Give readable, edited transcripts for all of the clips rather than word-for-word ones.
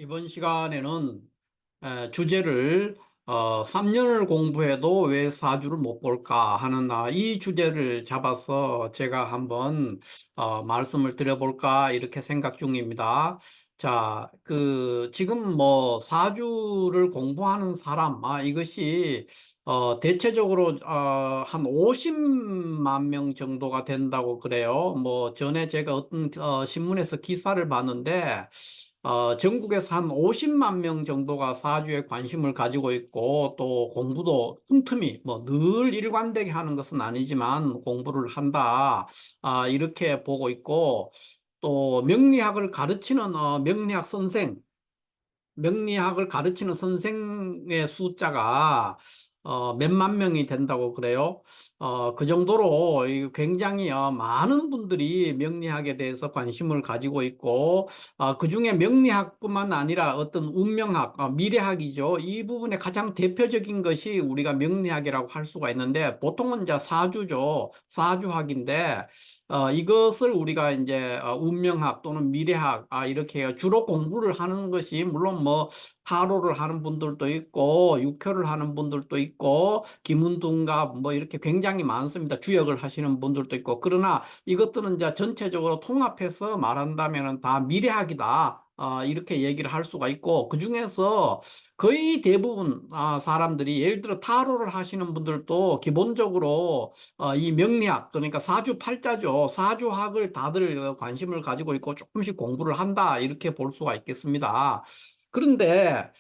이번 시간에는 주제를 3년을 공부해도 왜 사주를 못 볼까 하는 이 주제를 잡아서 제가 한번 말씀을 드려볼까 이렇게 생각 중입니다. 자, 지금 뭐 사주를 공부하는 사람, 이것이 대체적으로 한 50만 명 정도가 된다고 그래요. 뭐 전에 제가 어떤 신문에서 기사를 봤는데 전국에서 한 50만 명 정도가 사주에 관심을 가지고 있고 또 공부도 틈틈이 뭐 늘 일관되게 하는 것은 아니지만 공부를 한다. 이렇게 보고 있고 또 명리학을 가르치는 명리학 선생 명리학을 가르치는 선생의 숫자가 몇만 명이 된다고 그래요. 그 정도로 굉장히 많은 분들이 명리학에 대해서 관심을 가지고 있고, 그중에 명리학뿐만 아니라 어떤 운명학, 미래학이죠. 이 부분에 가장 대표적인 것이 우리가 명리학이라고 할 수가 있는데, 보통은 이제 사주죠. 사주학인데, 이것을 우리가 이제 운명학 또는 미래학 이렇게 주로 공부를 하는 것이 물론 뭐 타로를 하는 분들도 있고 육교를 하는 분들도 있고 기문둥갑 뭐 이렇게 굉장히 많습니다. 주역을 하시는 분들도 있고 그러나 이것들은 이제 전체적으로 통합해서 말한다면은 다 미래학이다. 이렇게 얘기를 할 수가 있고 그중에서 거의 대부분 사람들이 예를 들어 타로를 하시는 분들도 기본적으로 이 명리학, 그러니까 사주팔자죠. 사주학을 다들 관심을 가지고 있고 조금씩 공부를 한다. 이렇게 볼 수가 있겠습니다. 그런데,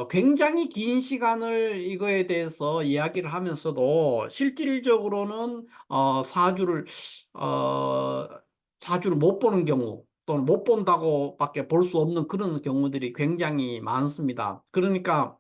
굉장히 긴 시간을 이거에 대해서 이야기를 하면서도 실질적으로는, 어, 사주를 못 보는 경우, 또는 못 본다고 밖에 볼 수 없는 그런 경우들이 굉장히 많습니다. 그러니까,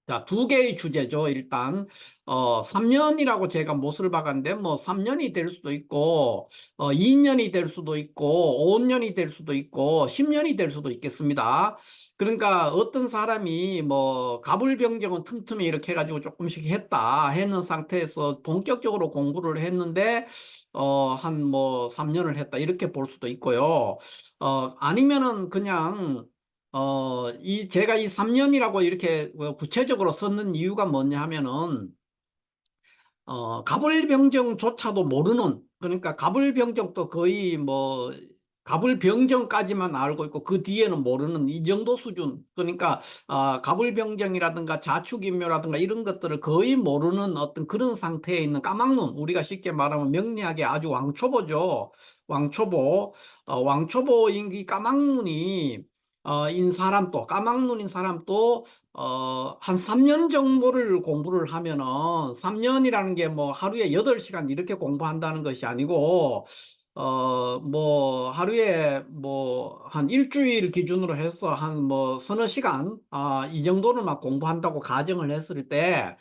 자, 두 개의 주제죠. 일단, 3년이라고 제가 못을 박았는데, 뭐, 3년이 될 수도 있고, 2년이 될 수도 있고, 5년이 될 수도 있고, 10년이 될 수도 있겠습니다. 그러니까 어떤 사람이 뭐, 가불병정은 틈틈이 이렇게 해가지고 조금씩 했는 상태에서 본격적으로 공부를 했는데, 한 뭐, 3년을 했다. 이렇게 볼 수도 있고요. 아니면은 그냥, 제가 이 3년이라고 이렇게 구체적으로 썼는 이유가 뭐냐 하면은, 가불병정조차도 모르는, 그러니까 가불병정도 거의 뭐, 가불병정까지만 알고 있고, 그 뒤에는 모르는 이 정도 수준. 그러니까, 가불병정이라든가 자축인묘라든가 이런 것들을 거의 모르는 어떤 그런 상태에 있는 까막눈, 우리가 쉽게 말하면 명리학의 아주 왕초보죠. 왕초보. 왕초보인 이 까막눈이, 인 사람도, 까막눈인 사람도 한 3년 정도를 공부를 하면은 3년이라는 게 뭐 하루에 8시간 이렇게 공부한다는 것이 아니고 뭐 하루에 뭐 한 일주일 기준으로 해서 한 뭐 서너 시간 이 정도를 막 공부한다고 가정을 했을 때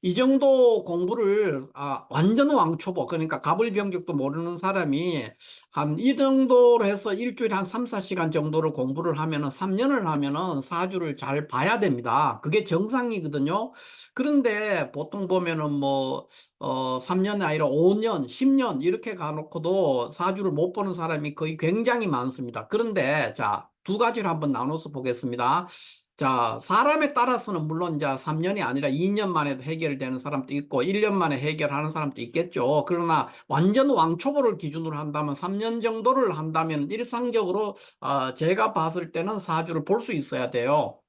이 정도 공부를 완전 왕초보 그러니까 가불병격도 모르는 사람이 한 이 정도로 해서 일주일에 한 3, 4시간 정도를 공부를 하면은 3년을 하면은 사주를 잘 봐야 됩니다. 그게 정상이거든요. 그런데 보통 보면은 뭐 3년이 아니라 5년, 10년 이렇게 가놓고도 사주를 못 보는 사람이 거의 굉장히 많습니다. 그런데 자, 두 가지를 한번 나눠서 보겠습니다. 자, 사람에 따라서는 물론 이제 3년이 아니라 2년 만에도 해결되는 사람도 있고 1년 만에 해결하는 사람도 있겠죠. 그러나 완전 왕초보를 기준으로 한다면 3년 정도를 한다면 일상적으로 제가 봤을 때는 사주를 볼 수 있어야 돼요.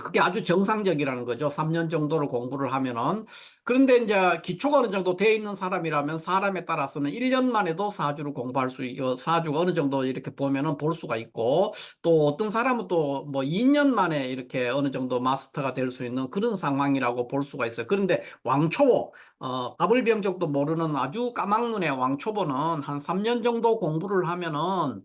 그게 아주 정상적이라는 거죠. 3년 정도를 공부를 하면은. 그런데 이제 기초가 어느 정도 돼 있는 사람이라면 사람에 따라서는 1년만 해도 사주를 공부할 수, 사주가 어느 정도 이렇게 보면은 볼 수가 있고, 또 어떤 사람은 또 뭐 2년 만에 이렇게 어느 정도 마스터가 될 수 있는 그런 상황이라고 볼 수가 있어요. 그런데 왕초보, 가불병정도 모르는 아주 까막눈의 왕초보는 한 3년 정도 공부를 하면은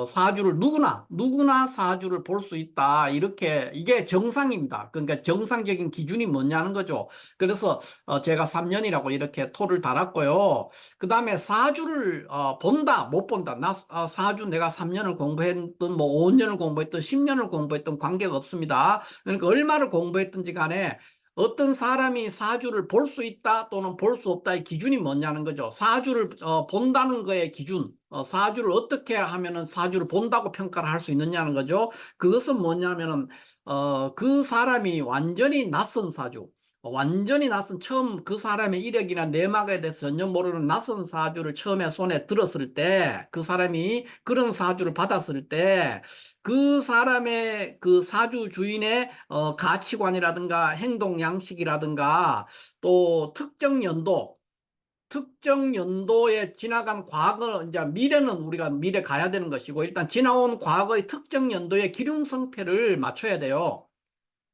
사주를 누구나 사주를 볼 수 있다. 이렇게 이게 정상입니다. 그러니까 정상적인 기준이 뭐냐는 거죠. 그래서 제가 3년이라고 이렇게 토를 달았고요. 그다음에 사주를 본다, 못 본다. 사주 내가 3년을 공부했든 뭐 5년을 공부했든 10년을 공부했든 관계가 없습니다. 그러니까 얼마를 공부했든지 간에 어떤 사람이 사주를 볼 수 있다 또는 볼 수 없다의 기준이 뭐냐는 거죠. 사주를 본다는 거의 기준, 사주를 어떻게 하면은 사주를 본다고 평가를 할 수 있느냐는 거죠. 그것은 뭐냐면은 그 사람이 완전히 낯선 사주, 완전히 낯선, 처음 그 사람의 이력이나 내막에 대해서 전혀 모르는 낯선 사주를 처음에 손에 들었을 때, 그 사람이 그런 사주를 받았을 때 그 사람의 그 사주 주인의 가치관이라든가 행동 양식이라든가 또 특정 연도에 지나간 과거, 이제 미래는 우리가 미래 가야 되는 것이고, 일단 지나온 과거의 특정 연도의 기륭성패를 맞춰야 돼요.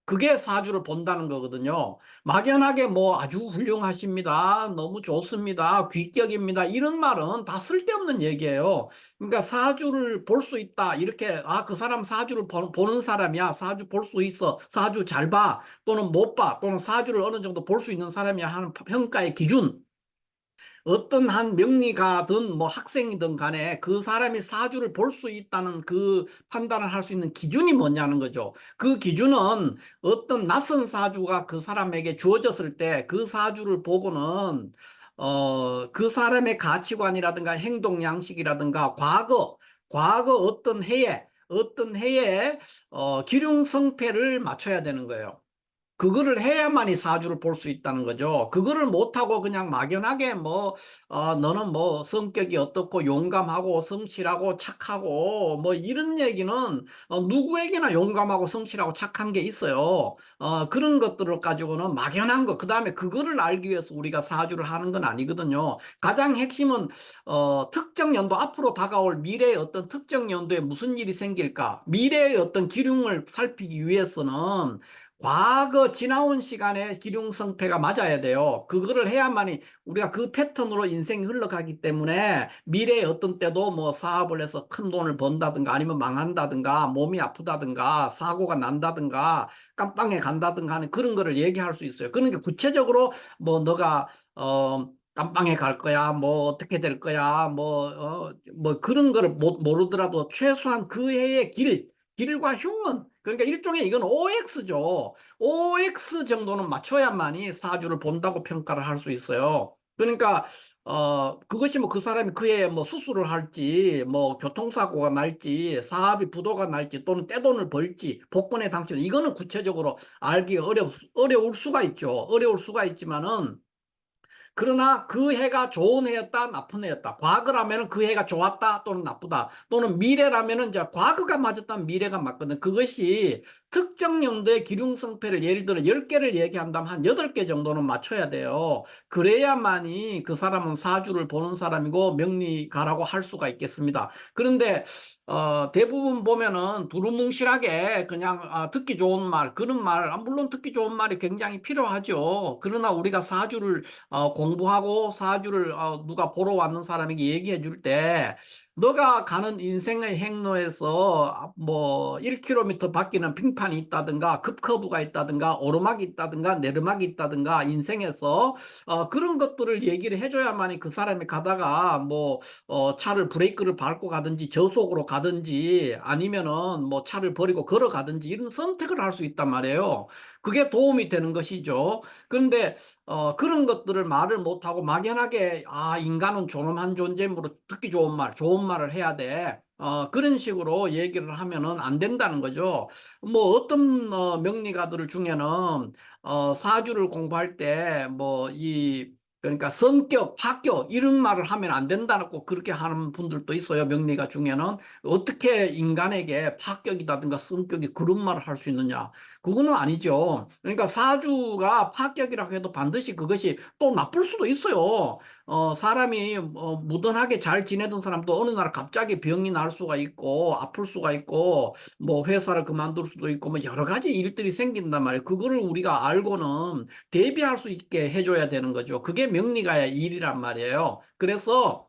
그게 사주를 본다는 거거든요. 막연하게 뭐 아주 훌륭하십니다. 너무 좋습니다. 귀격입니다. 이런 말은 다 쓸데없는 얘기예요. 그러니까 사주를 볼 수 있다. 이렇게, 아, 그 사람 사주를 보는 사람이야. 사주 볼 수 있어. 사주 잘 봐. 또는 못 봐. 또는 사주를 어느 정도 볼 수 있는 사람이야 하는 평가의 기준. 어떤 한 명리가든 뭐 학생이든 간에 그 사람이 사주를 볼 수 있다는 그 판단을 할 수 있는 기준이 뭐냐는 거죠. 그 기준은 어떤 낯선 사주가 그 사람에게 주어졌을 때 그 사주를 보고는 그 사람의 가치관이라든가 행동 양식이라든가 과거 어떤 해에 기륭성패를 맞춰야 되는 거예요. 그거를 해야만이 사주를 볼 수 있다는 거죠. 그거를 못하고 그냥 막연하게 뭐, 너는 뭐 성격이 어떻고 용감하고 성실하고 착하고 뭐 이런 얘기는 누구에게나 용감하고 성실하고 착한 게 있어요. 그런 것들을 가지고는 막연한 거, 그 다음에 그거를 알기 위해서 우리가 사주를 하는 건 아니거든요. 가장 핵심은, 특정 연도 앞으로 다가올 미래의 어떤 특정 연도에 무슨 일이 생길까? 미래의 어떤 기륭을 살피기 위해서는 과거 지나온 시간의 기륭성패가 맞아야 돼요. 그거를 해야만이 우리가 그 패턴으로 인생이 흘러가기 때문에 미래에 어떤 때도 뭐 사업을 해서 큰 돈을 번다든가 아니면 망한다든가 몸이 아프다든가 사고가 난다든가 깜빵에 간다든가 하는 그런 거를 얘기할 수 있어요. 그러니까 구체적으로 뭐 너가 깜빵에 갈 거야, 뭐 어떻게 될 거야, 뭐 그런 거를 모르더라도 최소한 그 해의 길과 흉은, 그러니까 일종의 이건 OX죠. OX 정도는 맞춰야만이 사주를 본다고 평가를 할 수 있어요. 그러니까 그것이 뭐 그 사람이 그에 뭐 수술을 할지 뭐 교통사고가 날지 사업이 부도가 날지 또는 떼돈을 벌지 복권에 당첨, 이거는 구체적으로 알기 어려울 수가 있죠. 어려울 수가 있지만은, 그러나 그 해가 좋은 해였다, 나쁜 해였다. 과거라면 그 해가 좋았다 또는 나쁘다. 또는 미래라면 이제 과거가 맞았다면 미래가 맞거든. 그것이 특정 연도의 기륭성패를 예를 들어 10개를 얘기한다면 한 8개 정도는 맞춰야 돼요. 그래야만이 그 사람은 사주를 보는 사람이고 명리가라고 할 수가 있겠습니다. 그런데 대부분 보면은 두루뭉실하게 그냥 듣기 좋은 말, 그런 말, 물론 듣기 좋은 말이 굉장히 필요하죠. 그러나 우리가 사주를 공부하고 사주를 누가 보러 왔는 사람에게 얘기해 줄 때, 너가 가는 인생의 행로에서 뭐 1km 바뀌는 빙판이 있다든가 급커브가 있다든가 오르막이 있다든가 내리막이 있다든가 인생에서 그런 것들을 얘기를 해줘야만이 그 사람이 가다가 뭐 차를 브레이크를 밟고 가든지 저속으로 가든지 아니면은 뭐 차를 버리고 걸어가든지 이런 선택을 할 수 있단 말이에요. 그게 도움이 되는 것이죠. 그런데 그런 것들을 말을 못하고 막연하게 인간은 존엄한 존재므로 듣기 좋은 말, 좋은 말을 해야 돼. 그런 식으로 얘기를 하면은 안 된다는 거죠. 뭐 어떤 명리가들 중에는 사주를 공부할 때 그러니까 성격, 파격 이런 말을 하면 안 된다고 그렇게 하는 분들도 있어요. 명리가 중에는 어떻게 인간에게 파격이라든가 성격이 그런 말을 할 수 있느냐? 그거는 아니죠. 그러니까 사주가 파격이라고 해도 반드시 그것이 또 나쁠 수도 있어요. 사람이 무던하게 잘 지내던 사람도 어느 날 갑자기 병이 날 수가 있고 아플 수가 있고 뭐 회사를 그만둘 수도 있고 뭐 여러 가지 일들이 생긴단 말이에요. 그거를 우리가 알고는 대비할 수 있게 해줘야 되는 거죠. 그게 명리가의 일이란 말이에요. 그래서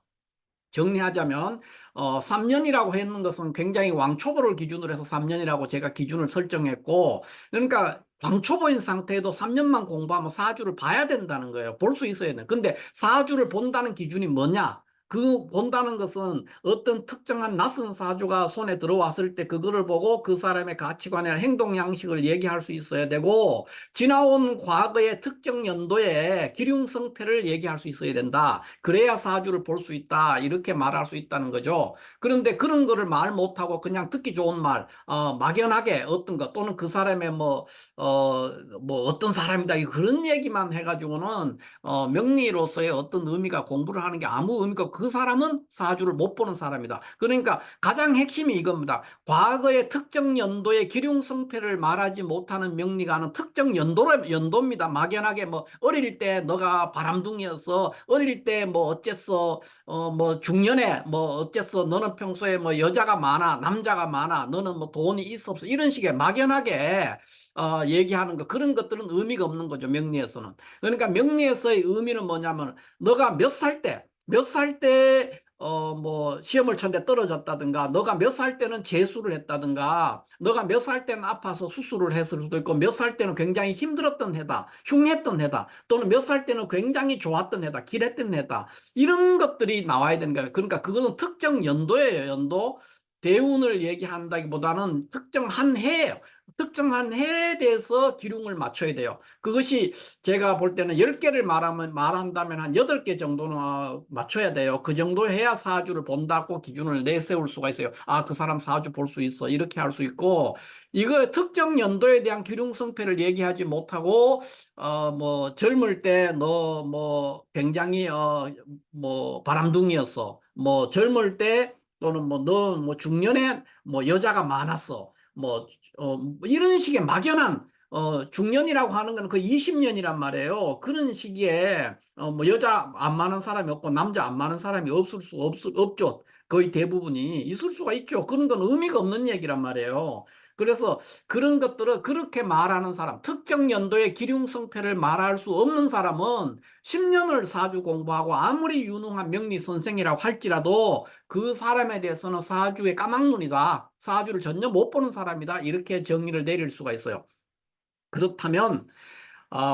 정리하자면 3년이라고 했는 것은 굉장히 왕초보를 기준으로 해서 3년이라고 제가 기준을 설정했고, 그러니까 왕초보인 상태에도 3년만 공부하면 사주를 봐야 된다는 거예요. 볼 수 있어야 돼. 근데 사주를 본다는 기준이 뭐냐? 그 본다는 것은 어떤 특정한 낯선 사주가 손에 들어왔을 때 그거를 보고 그 사람의 가치관이나 행동 양식을 얘기할 수 있어야 되고, 지나온 과거의 특정 연도의 기륭성패를 얘기할 수 있어야 된다. 그래야 사주를 볼 수 있다. 이렇게 말할 수 있다는 거죠. 그런데 그런 거를 말 못하고 그냥 듣기 좋은 말, 막연하게 어떤 것 또는 그 사람의 뭐 어떤 사람이다, 그런 얘기만 해가지고는 명리로서의 어떤 의미가, 공부를 하는 게 아무 의미가 없고, 그 사람은 사주를 못 보는 사람이다. 그러니까 가장 핵심이 이겁니다. 과거의 특정 연도의 기륭성패를 말하지 못하는 명리가는 특정 연도입니다. 막연하게 뭐 어릴 때 너가 바람둥이였어, 어릴 때 뭐 어쨌어, 뭐 중년에 뭐 어쨌어, 너는 평소에 뭐 여자가 많아, 남자가 많아, 너는 뭐 돈이 있어 없어, 이런 식의 막연하게 얘기하는 거, 그런 것들은 의미가 없는 거죠, 명리에서는. 그러니까 명리에서의 의미는 뭐냐면, 너가 몇 살 때, 몇 살 때, 뭐, 시험을 쳤는데 떨어졌다든가, 너가 몇 살 때는 재수를 했다든가, 너가 몇 살 때는 아파서 수술을 했을 수도 있고, 몇 살 때는 굉장히 힘들었던 해다, 흉했던 해다, 또는 몇 살 때는 굉장히 좋았던 해다, 길했던 해다, 이런 것들이 나와야 되는 거예요. 그러니까 그거는 특정 연도예요, 연도. 대운을 얘기한다기보다는 특정한 해예요. 특정한 해에 대해서 기lun을 맞춰야 돼요. 그것이 제가 볼 때는 10개를 말한다면 한 8개 정도는 맞춰야 돼요. 그 정도 해야 사주를 본다고 기준을 내세울 수가 있어요. 아, 그 사람 사주 볼 수 있어, 이렇게 할 수 있고, 이거 특정 연도에 대한 기lun성패를 얘기하지 못하고, 뭐 젊을 때 너 뭐 굉장히 뭐 바람둥이였어, 뭐 젊을 때, 또는 뭐 너 뭐 중년에 뭐 여자가 많았어, 뭐 이런 식의 막연한, 중년이라고 하는 거는 그 20년이란 말이에요. 그런 시기에 뭐 여자 안 많은 사람이 없고 남자 안 많은 사람이 없죠. 거의 대부분이 있을 수가 있죠. 그런 건 의미가 없는 얘기란 말이에요. 그래서 그런 것들을 그렇게 말하는 사람, 특정 연도의 기륭성패를 말할 수 없는 사람은 10년을 사주 공부하고 아무리 유능한 명리 선생이라고 할지라도 그 사람에 대해서는 사주의 까막눈이다, 사주를 전혀 못 보는 사람이다, 이렇게 정의를 내릴 수가 있어요. 그렇다면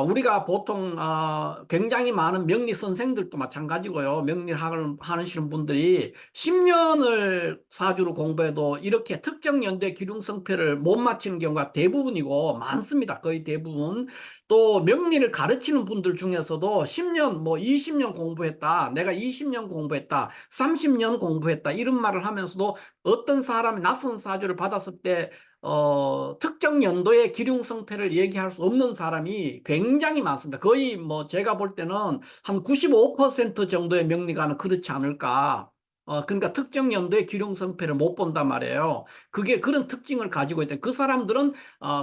우리가 보통 굉장히 많은 명리 선생들도 마찬가지고요. 명리학을 하시는 분들이 10년을 사주로 공부해도 이렇게 특정 연대 기륭성패를 못 맞히는 경우가 대부분이고 많습니다. 거의 대부분. 또 명리를 가르치는 분들 중에서도 10년, 뭐 20년 공부했다, 내가 20년 공부했다, 30년 공부했다, 이런 말을 하면서도 어떤 사람이 낯선 사주를 받았을 때 특정 연도의 기륭성패를 얘기할 수 없는 사람이 굉장히 많습니다. 거의 뭐 제가 볼 때는 한 95% 정도의 명리가는 그렇지 않을까. 그러니까 특정 연도의 기륭성패를 못 본단 말이에요. 그게 그런 특징을 가지고 있다. 그 사람들은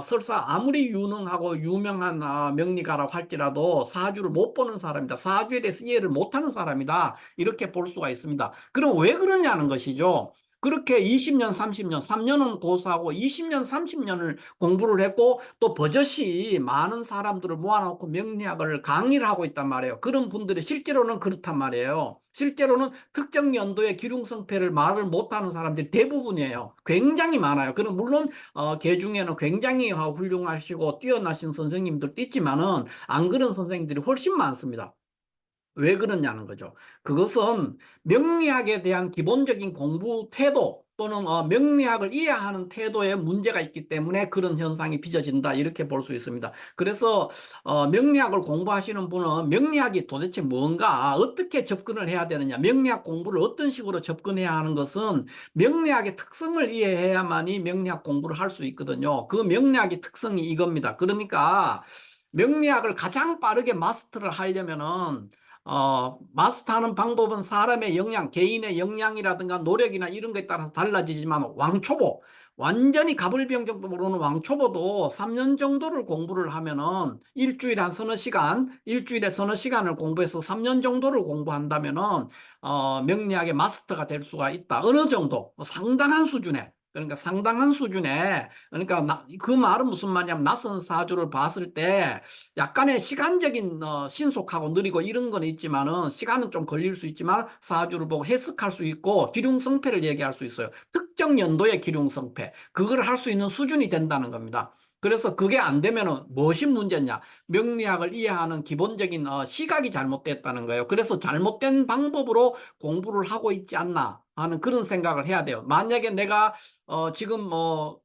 설사 아무리 유능하고 유명한 명리가라고 할지라도 사주를 못 보는 사람이다, 사주에 대해서 이해를 못하는 사람이다, 이렇게 볼 수가 있습니다. 그럼 왜 그러냐는 것이죠. 그렇게 20년, 30년, 3년은 고사하고 20년, 30년을 공부를 했고, 또 버젓이 많은 사람들을 모아놓고 명리학을 강의를 하고 있단 말이에요. 그런 분들이 실제로는 그렇단 말이에요. 실제로는 특정 연도의 기륭성패를 말을 못하는 사람들이 대부분이에요. 굉장히 많아요. 그럼 물론 개 중에는 굉장히 훌륭하시고 뛰어나신 선생님들도 있지만은 안 그런 선생님들이 훨씬 많습니다. 왜 그러냐는 거죠. 그것은 명리학에 대한 기본적인 공부 태도, 또는 명리학을 이해하는 태도에 문제가 있기 때문에 그런 현상이 빚어진다, 이렇게 볼 수 있습니다. 그래서 명리학을 공부하시는 분은 명리학이 도대체 뭔가, 어떻게 접근을 해야 되느냐, 명리학 공부를 어떤 식으로 접근해야 하는 것은 명리학의 특성을 이해해야만이 명리학 공부를 할 수 있거든요. 그 명리학의 특성이 이겁니다. 그러니까 명리학을 가장 빠르게 마스터를 하려면은 마스터하는 방법은 사람의 역량, 개인의 역량이라든가 노력이나 이런 것에 따라서 달라지지만, 왕초보, 완전히 가불병정도 모르는 왕초보도 3년 정도를 공부를 하면은, 일주일에 한 서너 시간, 일주일에 서너 시간을 공부해서 3년 정도를 공부한다면은 명리학의 마스터가 될 수가 있다. 어느 정도, 상당한 수준에. 그러니까 상당한 수준에, 그러니까 그 말은 무슨 말이냐면, 낯선 사주를 봤을 때 약간의 시간적인 신속하고 느리고 이런 건 있지만은, 시간은 좀 걸릴 수 있지만 사주를 보고 해석할 수 있고 기륭성패를 얘기할 수 있어요. 특정 연도의 기륭성패, 그걸 할 수 있는 수준이 된다는 겁니다. 그래서 그게 안 되면은 무엇이 문제냐? 명리학을 이해하는 기본적인 시각이 잘못됐다는 거예요. 그래서 잘못된 방법으로 공부를 하고 있지 않나 하는 그런 생각을 해야 돼요. 만약에 내가 지금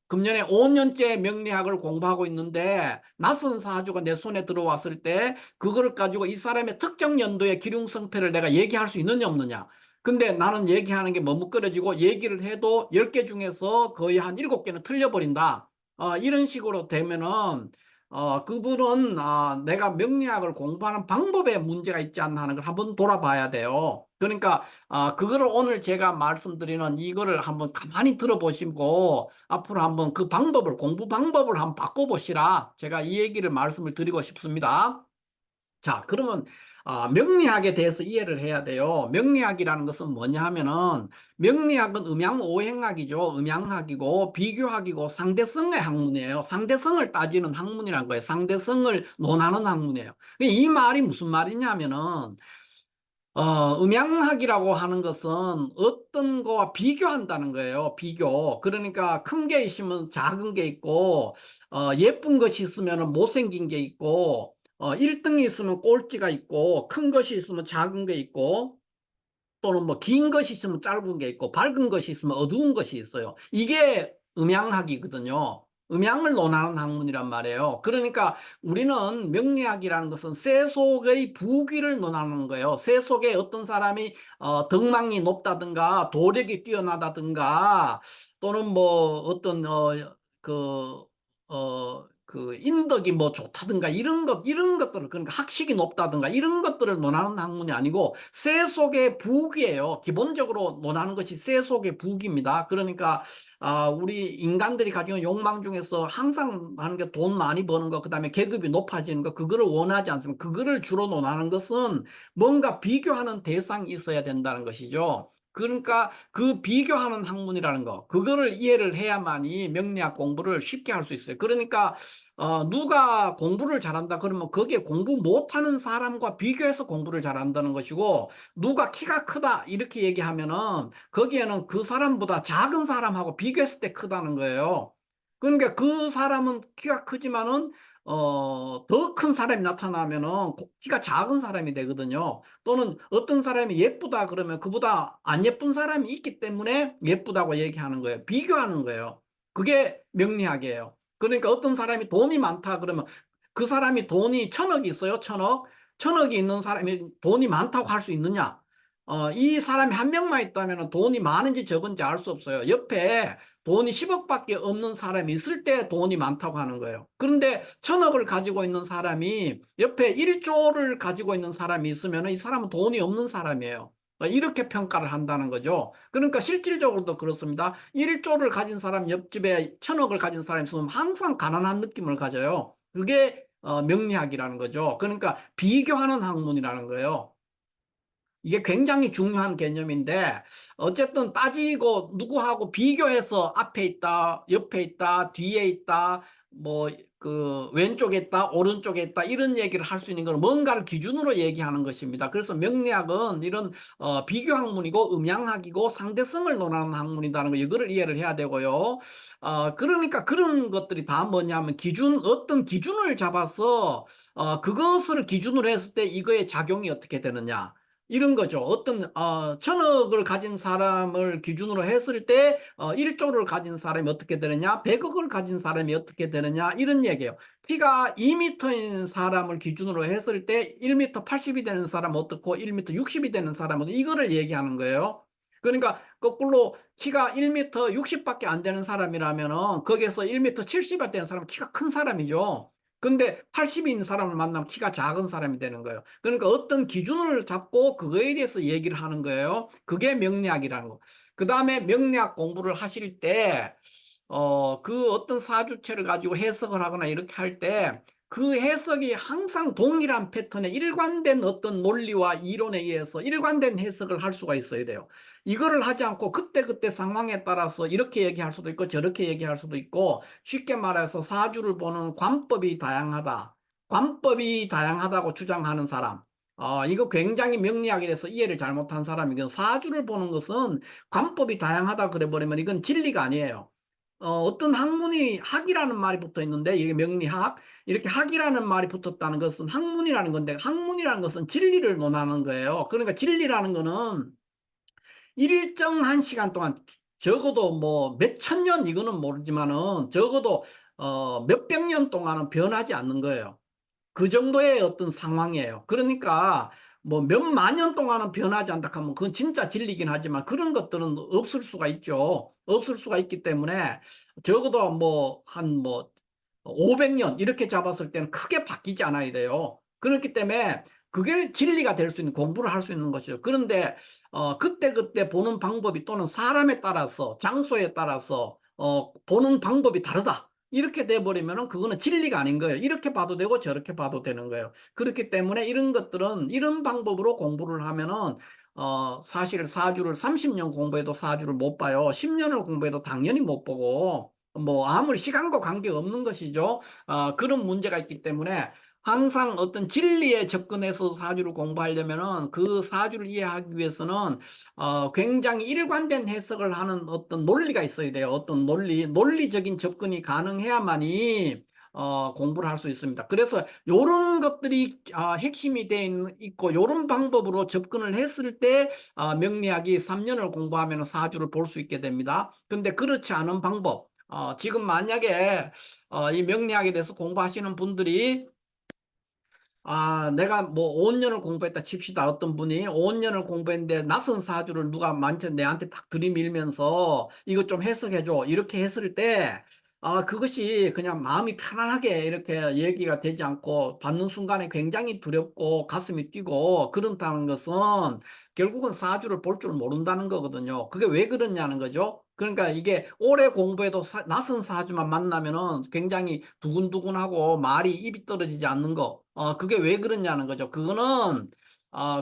금년에 5년째 명리학을 공부하고 있는데 낯선 사주가 내 손에 들어왔을 때 그거를 가지고 이 사람의 특정 연도의 기륭성패를 내가 얘기할 수 있느냐 없느냐? 근데 나는 얘기하는 게 머뭇거려지고 얘기를 해도 10개 중에서 거의 한 7개는 틀려버린다. 이런 식으로 되면은 그분은 내가 명리학을 공부하는 방법에 문제가 있지 않나 하는 걸 한번 돌아봐야 돼요. 그러니까 그거를 오늘 제가 말씀드리는 이거를 한번 가만히 들어보시고 앞으로 한번 그 방법을 공부 방법을 한번 바꿔보시라 제가 이 얘기를 말씀을 드리고 싶습니다. 자, 그러면 명리학에 대해서 이해를 해야 돼요. 명리학이라는 것은 뭐냐 하면은 명리학은 음양오행학이죠. 음양학이고 비교학이고 상대성의 학문이에요. 상대성을 따지는 학문이란 거예요. 상대성을 논하는 학문이에요. 이 말이 무슨 말이냐면은 음양학이라고 하는 것은 어떤 거와 비교한다는 거예요. 비교. 그러니까 큰 게 있으면 작은 게 있고, 예쁜 것이 있으면 못생긴 게 있고, 1등이 있으면 꼴찌가 있고, 큰 것이 있으면 작은 게 있고, 또는 뭐 긴 것이 있으면 짧은 게 있고 밝은 것이 있으면 어두운 것이 있어요. 이게 음양학이거든요. 음양을 논하는 학문이란 말이에요. 그러니까 우리는 명리학이라는 것은 세속의 부귀를 논하는 거예요. 세속에 어떤 사람이 덕망이 높다든가 도력이 뛰어나다든가 또는 뭐 어떤 그 인덕이 뭐 좋다든가 이런 것들을 그러니까 학식이 높다든가 이런 것들을 논하는 학문이 아니고 세속의 부귀예요. 기본적으로 논하는 것이 세속의 부귀입니다. 그러니까 우리 인간들이 가지고 있는 욕망 중에서 항상 하는 게 돈 많이 버는 거, 그다음에 계급이 높아지는 거, 그거를 원하지 않습니다. 그거를 주로 논하는 것은 뭔가 비교하는 대상이 있어야 된다는 것이죠. 그러니까 그 비교하는 학문이라는 거, 그거를 이해를 해야만이 명리학 공부를 쉽게 할 수 있어요. 그러니까 누가 공부를 잘한다 그러면 거기에 공부 못하는 사람과 비교해서 공부를 잘한다는 것이고, 누가 키가 크다 이렇게 얘기하면은 거기에는 그 사람보다 작은 사람하고 비교했을 때 크다는 거예요. 그러니까 그 사람은 키가 크지만은 더 큰 사람이 나타나면은 키가 작은 사람이 되거든요. 또는 어떤 사람이 예쁘다 그러면 그보다 안 예쁜 사람이 있기 때문에 예쁘다고 얘기하는 거예요. 비교하는 거예요. 그게 명리학이에요. 그러니까 어떤 사람이 돈이 많다 그러면 그 사람이 돈이 1,000억이 있어요. 1,000억. 1,000억이 있는 사람이 돈이 많다고 할 수 있느냐? 이 사람이 한 명만 있다면 돈이 많은지 적은지 알 수 없어요. 옆에 돈이 10억밖에 없는 사람이 있을 때 돈이 많다고 하는 거예요. 그런데 1,000억을 가지고 있는 사람이 옆에 1조를 가지고 있는 사람이 있으면 이 사람은 돈이 없는 사람이에요. 이렇게 평가를 한다는 거죠. 그러니까 실질적으로도 그렇습니다. 1조를 가진 사람 옆집에 1,000억을 가진 사람이 있으면 항상 가난한 느낌을 가져요. 그게 명리학이라는 거죠. 그러니까 비교하는 학문이라는 거예요. 이게 굉장히 중요한 개념인데 어쨌든 따지고 누구하고 비교해서 앞에 있다, 옆에 있다, 뒤에 있다, 뭐 그 왼쪽에 있다, 오른쪽에 있다 이런 얘기를 할 수 있는 건 뭔가를 기준으로 얘기하는 것입니다. 그래서 명리학은 이런 비교 학문이고 음양학이고 상대성을 논하는 학문이라는 거 이거를 이해를 해야 되고요. 그러니까 그런 것들이 다 뭐냐면 기준 어떤 기준을 잡아서 그것을 기준으로 했을 때 이거의 작용이 어떻게 되느냐. 이런 거죠. 어떤 1,000억을 가진 사람을 기준으로 했을 때 1조를 가진 사람이 어떻게 되느냐, 100억을 가진 사람이 어떻게 되느냐 이런 얘기예요. 키가 2m인 사람을 기준으로 했을 때 1m 80이 되는 사람은 어떻고 1m 60이 되는 사람은 이거를 얘기하는 거예요. 그러니까 거꾸로 키가 1m 60밖에 안 되는 사람이라면은 거기에서 1m 70이 되는 사람은 키가 큰 사람이죠. 근데 80이 있는 사람을 만나면 키가 작은 사람이 되는 거예요. 그러니까 어떤 기준을 잡고 그거에 대해서 얘기를 하는 거예요. 그게 명리학이라는 거. 그 다음에 명리학 공부를 하실 때, 그 어떤 사주체를 가지고 해석을 하거나 이렇게 할 때, 그 해석이 항상 동일한 패턴에 일관된 어떤 논리와 이론에 의해서 일관된 해석을 할 수가 있어야 돼요. 이거를 하지 않고 그때그때 상황에 따라서 이렇게 얘기할 수도 있고 저렇게 얘기할 수도 있고 쉽게 말해서 사주를 보는 관법이 다양하다. 관법이 다양하다고 주장하는 사람. 이거 굉장히 명리학에 대해서 이해를 잘못한 사람이거든. 사주를 보는 것은 관법이 다양하다 그래 버리면 이건 진리가 아니에요. 어떤 학문이 학이라는 말이 붙어 있는데 이게 명리학 이렇게 학이라는 말이 붙었다는 것은 학문이라는 건데 학문이라는 것은 진리를 논하는 거예요. 그러니까 진리라는 거는 일정한 시간 동안 적어도 뭐 몇천 년 이거는 모르지만은 적어도 몇백 년 동안은 변하지 않는 거예요. 그 정도의 어떤 상황이에요. 그러니까 뭐 몇만 년 동안은 변하지 않다 하면 그건 진짜 진리긴 하지만 그런 것들은 없을 수가 있죠. 없을 수가 있기 때문에 적어도 뭐 한 뭐 500년 이렇게 잡았을 때는 크게 바뀌지 않아야 돼요. 그렇기 때문에 그게 진리가 될 수 있는 공부를 할 수 있는 것이죠. 그런데 그때그때 보는 방법이 또는 사람에 따라서 장소에 따라서 보는 방법이 다르다. 이렇게 돼버리면은 그거는 진리가 아닌 거예요. 이렇게 봐도 되고 저렇게 봐도 되는 거예요. 그렇기 때문에 이런 것들은 이런 방법으로 공부를 하면은 사실 사주를 30년 공부해도 사주를 못 봐요. 10년을 공부해도 당연히 못 보고 뭐 아무리 시간과 관계없는 것이죠. 그런 문제가 있기 때문에 항상 어떤 진리에 접근해서 사주를 공부하려면은 그 사주를 이해하기 위해서는 굉장히 일관된 해석을 하는 어떤 논리가 있어야 돼요. 어떤 논리적인 접근이 가능해야만이 공부를 할 수 있습니다. 그래서 요런 것들이 핵심이 있고 요런 방법으로 접근을 했을 때 명리학이 3년을 공부하면 사주를 볼 수 있게 됩니다. 근데 그렇지 않은 방법 지금 만약에 이 명리학에 대해서 공부하시는 분들이 내가 뭐 5년을 공부했다 칩시다. 어떤 분이 5년을 공부했는데 낯선 사주를 누가 내한테 딱 들이밀면서 이것 좀 해석해줘. 이렇게 했을 때, 그것이 그냥 마음이 편안하게 이렇게 얘기가 되지 않고 받는 순간에 굉장히 두렵고 가슴이 뛰고 그렇다는 것은 결국은 사주를 볼 줄 모른다는 거거든요. 그게 왜 그러냐는 거죠. 그러니까 이게 오래 공부해도 낯선 사주만 만나면은 굉장히 두근두근하고 말이 입이 떨어지지 않는 거. 그게 왜 그러냐는 거죠. 그거는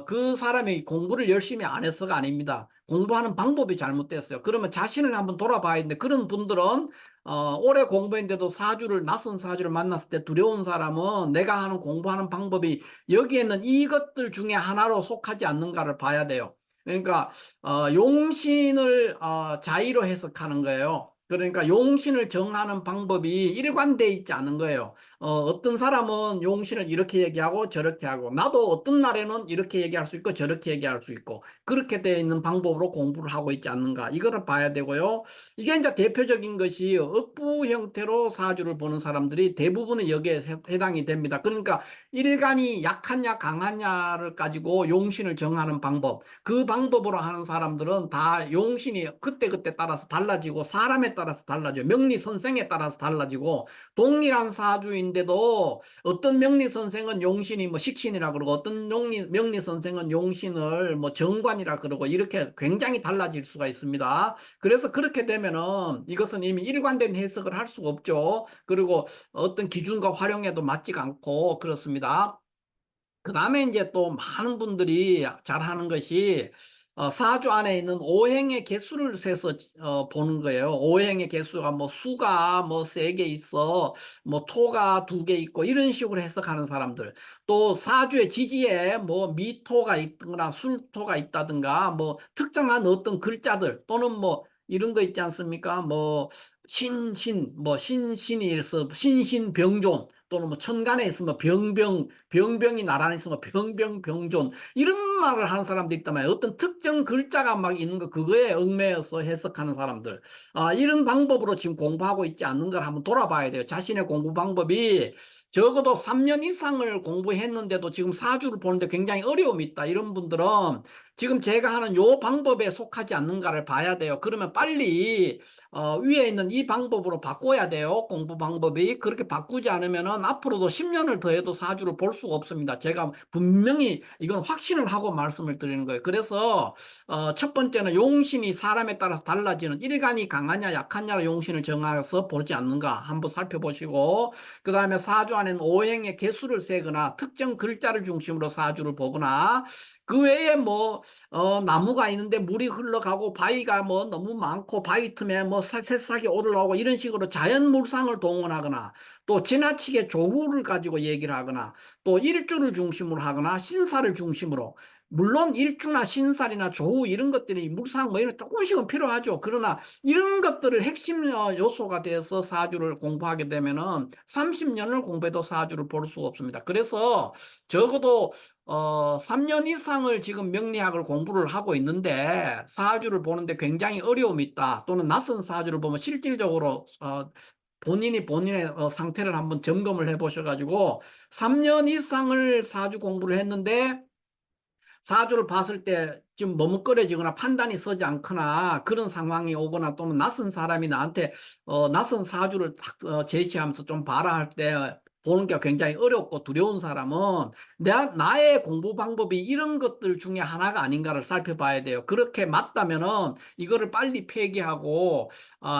그 사람이 공부를 열심히 안 해서가 아닙니다. 공부하는 방법이 잘못됐어요. 그러면 자신을 한번 돌아봐야 되는데 그런 분들은 오래 공부했는데도 낯선 사주를 만났을 때 두려운 사람은 내가 하는 공부하는 방법이 여기에는 이것들 중에 하나로 속하지 않는가를 봐야 돼요. 그러니까 용신을 자의로 해석하는 거예요. 그러니까 용신을 정하는 방법이 일관돼 있지 않은 거예요. 어떤 사람은 용신을 이렇게 얘기하고 저렇게 하고 나도 어떤 날에는 이렇게 얘기할 수 있고 저렇게 얘기할 수 있고 그렇게 되어 있는 방법으로 공부를 하고 있지 않는가 이거를 봐야 되고요. 이게 이제 대표적인 것이 억부 형태로 사주를 보는 사람들이 대부분은 여기에 해당이 됩니다. 그러니까 일간이 약하냐 강하냐를 가지고 용신을 정하는 방법 그 방법으로 하는 사람들은 다 용신이 그때그때 따라서 달라지고 사람에 따라서 달라져요. 명리 선생에 따라서 달라지고 동일한 사주인데도 어떤 명리 선생은 용신이 뭐 식신이라 그러고 어떤 명리 선생은 용신을 뭐 정관이라 그러고 이렇게 굉장히 달라질 수가 있습니다. 그래서 그렇게 되면은 이것은 이미 일관된 해석을 할 수가 없죠. 그리고 어떤 기준과 활용에도 맞지가 않고 그렇습니다. 그 다음에 이제 또 많은 분들이 잘 하는 것이 사주 안에 있는 오행의 개수를 세서 보는 거예요. 오행의 개수가 뭐 수가 뭐 세 개 있어, 뭐 토가 두 개 있고 이런 식으로 해석하는 사람들. 또 사주의 지지에 뭐 미토가 있거나 술토가 있다든가 뭐 특정한 어떤 글자들 또는 뭐 이런 거 있지 않습니까? 뭐 신신이 있어 신신병존 또는 뭐 천간에 있으면 병병이 나란히 있으면 병병병존 이런 말을 하는 사람도 있단 말이에요. 어떤 특정 글자가 막 있는 거 그거에 얽매여서 해석하는 사람들 이런 방법으로 지금 공부하고 있지 않는 걸 한번 돌아봐야 돼요. 자신의 공부 방법이 적어도 3년 이상을 공부했는데도 지금 사주를 보는데 굉장히 어려움이 있다. 이런 분들은 지금 제가 하는 요 방법에 속하지 않는가를 봐야 돼요. 그러면 빨리 위에 있는 이 방법으로 바꿔야 돼요. 공부 방법이. 그렇게 바꾸지 않으면은 앞으로도 10년을 더해도 사주를 볼 수가 없습니다. 제가 분명히 이건 확신을 하고 말씀을 드리는 거예요. 그래서 첫 번째는 용신이 사람에 따라서 달라지는 일간이 강하냐 약하냐로 용신을 정해서 보지 않는가 한번 살펴보시고 그 다음에 사주 안에는 오행의 개수를 세거나 특정 글자를 중심으로 사주를 보거나 그 외에 뭐 나무가 있는데 물이 흘러가고 바위가 뭐 너무 많고 바위 틈에 뭐 새싹이 올라오고 이런 식으로 자연 물상을 동원하거나 또 지나치게 조후를 가지고 얘기를 하거나 또 일주를 중심으로 하거나 신사를 중심으로 물론 일주나 신살이나 조우 이런 것들이 물상 뭐 이런 조금씩은 필요하죠. 그러나 이런 것들을 핵심 요소가 돼서 사주를 공부하게 되면은 30년을 공부해도 사주를 볼 수가 없습니다. 그래서 적어도 3년 이상을 지금 명리학을 공부를 하고 있는데 사주를 보는데 굉장히 어려움이 있다. 또는 낯선 사주를 보면 실질적으로 본인의 상태를 한번 점검을 해 보셔가지고 3년 이상을 사주 공부를 했는데 사주를 봤을 때 좀 머뭇거려지거나 판단이 서지 않거나 그런 상황이 오거나 또는 낯선 사람이 나한테 낯선 사주를 딱 제시하면서 좀 봐라 할 때 보는 게 굉장히 어렵고 두려운 사람은 나의 공부 방법이 이런 것들 중에 하나가 아닌가를 살펴봐야 돼요. 그렇게 맞다면은 이거를 빨리 폐기하고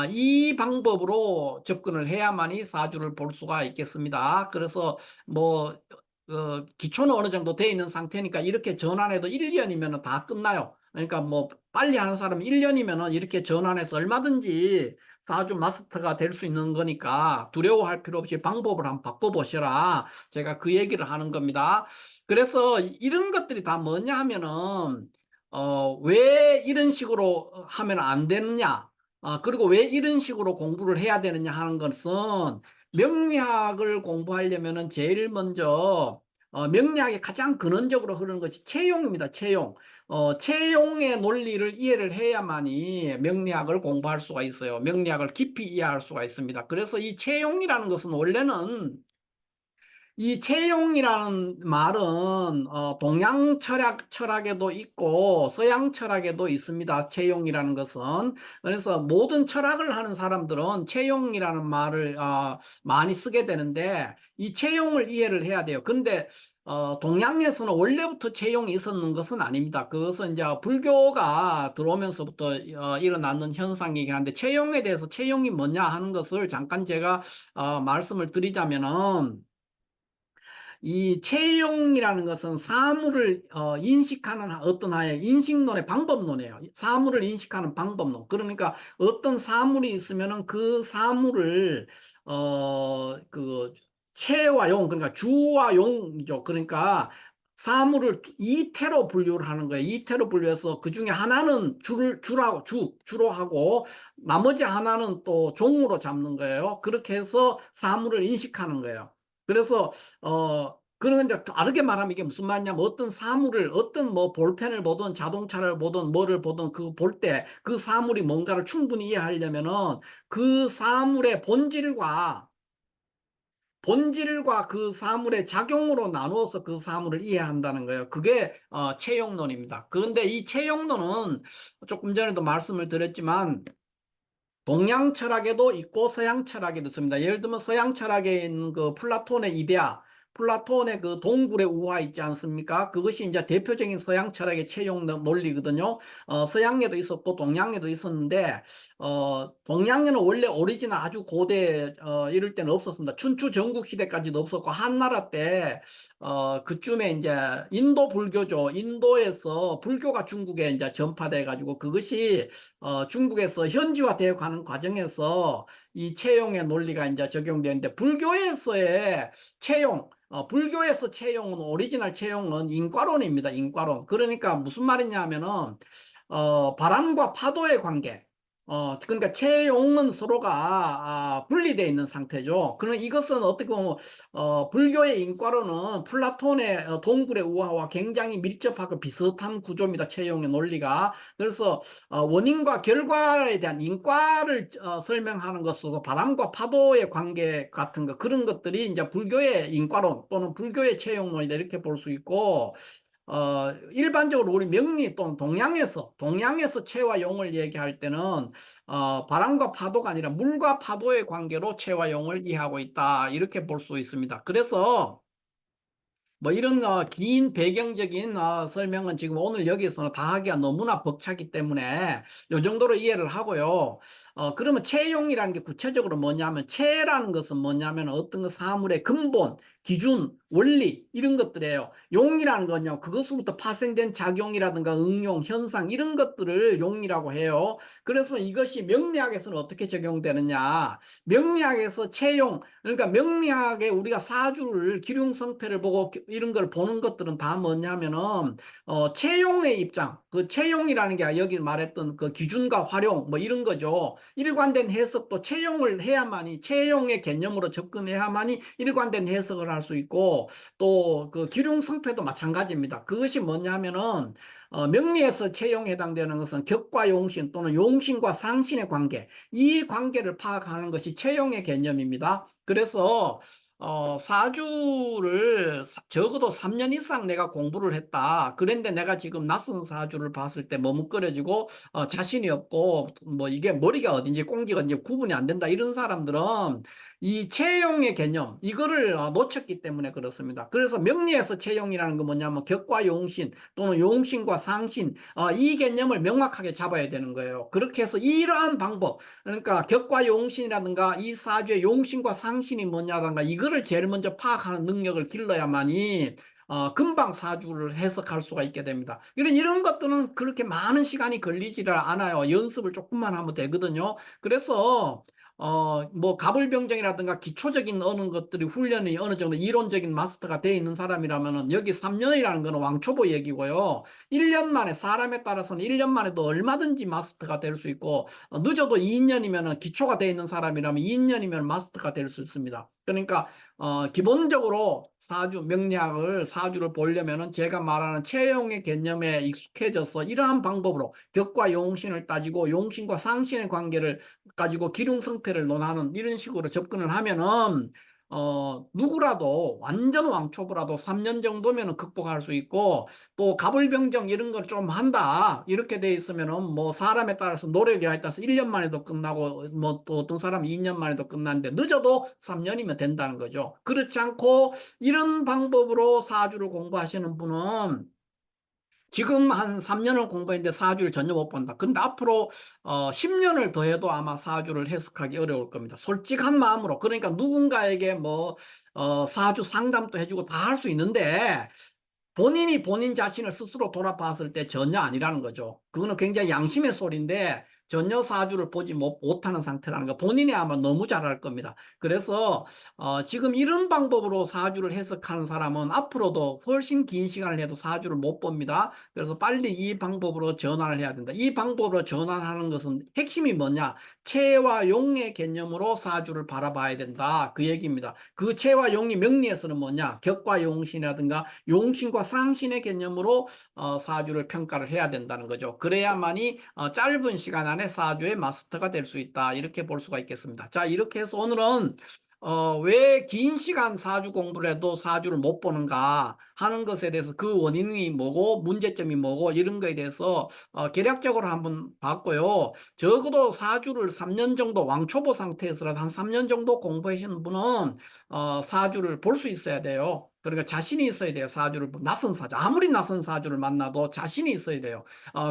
이 방법으로 접근을 해야만이 사주를 볼 수가 있겠습니다. 그래서 뭐 기초는 어느 정도 돼 있는 상태니까 이렇게 전환해도 1년이면 다 끝나요. 그러니까 뭐 빨리 하는 사람은 1년이면 이렇게 전환해서 얼마든지 사주 마스터가 될 수 있는 거니까 두려워할 필요 없이 방법을 한번 바꿔보시라. 제가 그 얘기를 하는 겁니다. 그래서 이런 것들이 다 뭐냐 하면은 왜 이런 식으로 하면 안 되느냐, 그리고 왜 이런 식으로 공부를 해야 되느냐 하는 것은 명리학을 공부하려면은 제일 먼저 명리학의 가장 근원적으로 흐르는 것이 채용입니다. 채용. 채용의 논리를 이해를 해야만이 명리학을 공부할 수가 있어요. 명리학을 깊이 이해할 수가 있습니다. 그래서 이 채용이라는 것은 원래는 이 채용이라는 말은 동양 철학에도 있고 서양 철학에도 있습니다. 채용이라는 것은. 그래서 모든 철학을 하는 사람들은 채용이라는 말을 많이 쓰게 되는데 이 채용을 이해를 해야 돼요. 근데 동양에서는 원래부터 채용이 있었는 것은 아닙니다. 그것은 이제 불교가 들어오면서부터 일어나는 현상이긴 한데 채용에 대해서 채용이 뭐냐 하는 것을 잠깐 제가 말씀을 드리자면은 이 채용이라는 것은 사물을 인식하는 어떤 하나의 인식론의 방법론이에요. 사물을 인식하는 방법론. 그러니까 어떤 사물이 있으면은 그 사물을 그 채와 용, 그러니까 주와 용이죠. 그러니까 사물을 이태로 분류를 하는 거예요. 이태로 분류해서 그 중에 하나는 주로 하고 나머지 하나는 또 종으로 잡는 거예요. 그렇게 해서 사물을 인식하는 거예요. 그래서 그런 이제 다르게 말하면 이게 무슨 말이냐면 어떤 사물을 어떤 뭐 볼펜을 보든 자동차를 보든 뭐를 보든 그 볼 때 그 사물이 뭔가를 충분히 이해하려면은 그 사물의 본질과 그 사물의 작용으로 나누어서 그 사물을 이해한다는 거예요. 그게 채용론입니다. 그런데 이 채용론은 조금 전에도 말씀을 드렸지만 동양 철학에도 있고 서양 철학에도 있습니다. 예를 들면 서양 철학에 있는 그 플라톤의 이데아, 플라톤의 그 동굴의 우화 있지 않습니까? 그것이 이제 대표적인 서양 철학의 채용 논리거든요. 서양에도 있었고 동양에도 있었는데 동양에는 원래 오리지널 아주 고대 이럴 때는 없었습니다. 춘추 전국 시대까지도 없었고 한나라 때 그쯤에 이제 인도 불교죠. 인도에서 불교가 중국에 이제 전파돼 가지고 그것이 중국에서 현지화되어 가는 과정에서 이 채용의 논리가 이제 적용되는데 불교에서 채용은 오리지널 채용은 인과론입니다. 인과론. 그러니까 무슨 말이냐면은 바람과 파도의 관계. 그러니까 채용은 서로가 분리되어 있는 상태죠. 그러나 이것은 어떻게 보면 불교의 인과론은 플라톤의 동굴의 우화와 굉장히 밀접하고 비슷한 구조입니다. 채용의 논리가. 그래서 원인과 결과에 대한 인과를 설명하는 것으로 바람과 파도의 관계 같은 거 그런 것들이 이제 불교의 인과론 또는 불교의 채용론이다 이렇게 볼 수 있고 일반적으로 우리 명리 또는 동양에서 채와 용을 얘기할 때는 바람과 파도가 아니라 물과 파도의 관계로 채와 용을 이해하고 있다 이렇게 볼 수 있습니다. 그래서 뭐 이런 긴 배경적인 설명은 지금 오늘 여기서는 다 하기가 너무나 벅차기 때문에 이 정도로 이해를 하고요. 그러면 채용이라는 게 구체적으로 뭐냐면 채라는 것은 뭐냐면 어떤 그 사물의 근본, 기준, 원리 이런 것들이에요. 용이라는 건요. 그것으로부터 파생된 작용이라든가 응용, 현상 이런 것들을 용이라고 해요. 그래서 이것이 명리학에서는 어떻게 적용되느냐. 명리학에서 채용, 그러니까 명리학에 우리가 사주를 기륭성패를 보고 이런 걸 보는 것들은 다 뭐냐면은 채용의 입장, 그 채용이라는 게 여기 말했던 그 기준과 활용 뭐 이런 거죠. 일관된 해석도 채용을 해야만이 채용의 개념으로 접근해야만이 일관된 해석을 할 수 있고 또 그 기륭성패도 마찬가지입니다. 그것이 뭐냐면은 명리에서 채용에 해당되는 것은 격과 용신 또는 용신과 상신의 관계 이 관계를 파악하는 것이 채용의 개념입니다. 그래서 사주를 적어도 3년 이상 내가 공부를 했다. 그런데 내가 지금 낯선 사주를 봤을 때 머뭇거려지고 자신이 없고 뭐 이게 머리가 어딘지 꽁지가 어딘지 구분이 안 된다. 이런 사람들은 이 채용의 개념 이거를 놓쳤기 때문에 그렇습니다. 그래서 명리에서 채용이라는 건 뭐냐면 격과 용신 또는 용신과 상신 이 개념을 명확하게 잡아야 되는 거예요. 그렇게 해서 이러한 방법 그러니까 격과 용신이라든가 이 사주의 용신과 상신이 뭐냐든가 이거를 제일 먼저 파악하는 능력을 길러야만이 금방 사주를 해석할 수가 있게 됩니다. 이런 것들은 그렇게 많은 시간이 걸리지를 않아요. 연습을 조금만 하면 되거든요. 그래서 뭐 가불병정이라든가 기초적인 어느 것들이 훈련이 어느 정도 이론적인 마스터가 돼 있는 사람이라면은 여기 3년이라는 거는 왕초보 얘기고요. 1년 만에 사람에 따라서는 1년 만에도 얼마든지 마스터가 될 수 있고 늦어도 2년이면 기초가 돼 있는 사람이라면 2년이면 마스터가 될 수 있습니다. 그러니까 기본적으로 사주를 보려면은 제가 말하는 채용의 개념에 익숙해져서 이러한 방법으로 격과 용신을 따지고 용신과 상신의 관계를 가지고 기륭성패를 논하는 이런 식으로 접근을 하면은 누구라도 완전 왕초보라도 3년 정도면은 극복할 수 있고 또 가불병정 이런 걸 좀 한다 이렇게 돼 있으면은 뭐 사람에 따라서 노력에 따라서 1년 만에도 끝나고 뭐 또 어떤 사람은 2년 만에도 끝나는데 늦어도 3년이면 된다는 거죠. 그렇지 않고 이런 방법으로 사주를 공부하시는 분은 지금 한 3년을 공부했는데 사주를 전혀 못 본다. 근데 앞으로 10년을 더 해도 아마 사주를 해석하기 어려울 겁니다. 솔직한 마음으로. 그러니까 누군가에게 뭐 사주 상담도 해주고 다 할 수 있는데 본인이 본인 자신을 스스로 돌아봤을 때 전혀 아니라는 거죠. 그거는 굉장히 양심의 소리인데 전혀 사주를 보지 못하는 상태라는 거 본인이 아마 너무 잘할 겁니다. 그래서 지금 이런 방법으로 사주를 해석하는 사람은 앞으로도 훨씬 긴 시간을 해도 사주를 못 봅니다. 그래서 빨리 이 방법으로 전환을 해야 된다. 이 방법으로 전환하는 것은 핵심이 뭐냐? 채와 용의 개념으로 사주를 바라봐야 된다. 그 얘기입니다. 그 채와 용이 명리에서는 뭐냐? 격과 용신이라든가 용신과 상신의 개념으로 사주를 평가를 해야 된다는 거죠. 그래야만이 짧은 시간 안에 사주의 마스터가 될 수 있다. 이렇게 볼 수가 있겠습니다. 자, 이렇게 해서 오늘은 왜 긴 시간 사주 공부를 해도 사주를 못 보는가 하는 것에 대해서 그 원인이 뭐고 문제점이 뭐고 이런 거에 대해서 개략적으로 한번 봤고요. 적어도 사주를 3년 정도 왕초보 상태에서라도 한 3년 정도 공부하시는 분은 사주를 볼 수 있어야 돼요. 그러니까 자신이 있어야 돼요. 사주를 낯선 사주 아무리 낯선 사주를 만나도 자신이 있어야 돼요.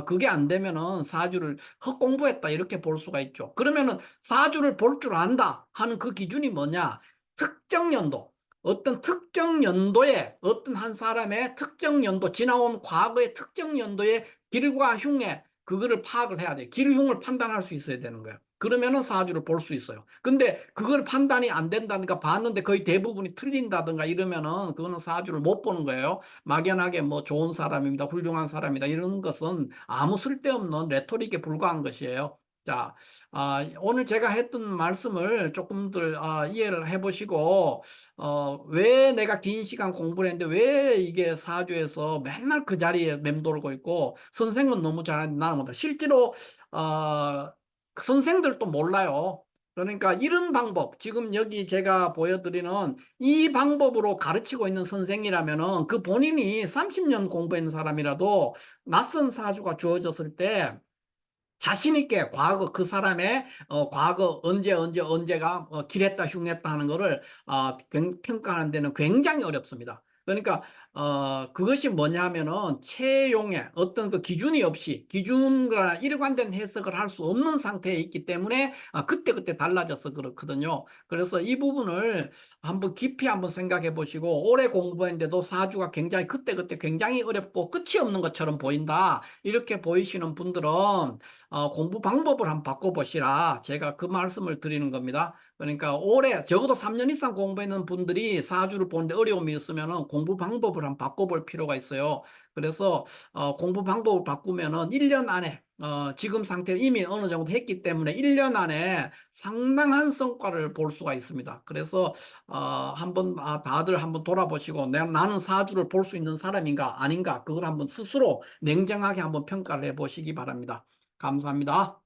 그게 안 되면은 사주를 헛공부했다 이렇게 볼 수가 있죠. 그러면은 사주를 볼 줄 안다 하는 그 기준이 뭐냐? 특정 연도 어떤 특정 연도에 어떤 한 사람의 특정 연도 지나온 과거의 특정 연도의 길과 흉에 그거를 파악을 해야 돼요. 길흉을 판단할 수 있어야 되는 거예요. 그러면은 사주를 볼 수 있어요. 근데 그걸 판단이 안 된다든가 봤는데 거의 대부분이 틀린다든가 이러면은 그거는 사주를 못 보는 거예요. 막연하게 뭐 좋은 사람입니다. 훌륭한 사람이다. 이런 것은 아무 쓸데없는 레토릭에 불과한 것이에요. 자, 오늘 제가 했던 말씀을 조금들 이해를 해보시고 왜 내가 긴 시간 공부를 했는데 왜 이게 사주에서 맨날 그 자리에 맴돌고 있고 선생은 너무 잘하는데 나는 못해. 실제로 선생들도 몰라요. 그러니까 이런 방법, 지금 여기 제가 보여드리는 이 방법으로 가르치고 있는 선생이라면은 그 본인이 30년 공부한 사람이라도 낯선 사주가 주어졌을 때 자신 있게 과거 그 사람의 과거 언제가 길했다 흉했다 하는 거를 평가하는 데는 굉장히 어렵습니다. 그러니까 그것이 뭐냐 하면은 채용에 어떤 그 기준이 없이 기준과 일관된 해석을 할 수 없는 상태에 있기 때문에 그때그때 달라져서 그렇거든요. 그래서 이 부분을 한번 깊이 한번 생각해 보시고 오래 공부했는데도 사주가 굉장히 그때그때 굉장히 어렵고 끝이 없는 것처럼 보인다. 이렇게 보이시는 분들은 공부 방법을 한번 바꿔보시라. 제가 그 말씀을 드리는 겁니다. 그러니까 올해 적어도 3년 이상 공부했는 분들이 사주를 보는데 어려움이 있으면 공부 방법을 한번 바꿔볼 필요가 있어요. 그래서 공부 방법을 바꾸면은 1년 안에 지금 상태 이미 어느 정도 했기 때문에 1년 안에 상당한 성과를 볼 수가 있습니다. 그래서 한번 다들 한번 돌아보시고 나는 사주를 볼 수 있는 사람인가 아닌가 그걸 한번 스스로 냉정하게 한번 평가를 해보시기 바랍니다. 감사합니다.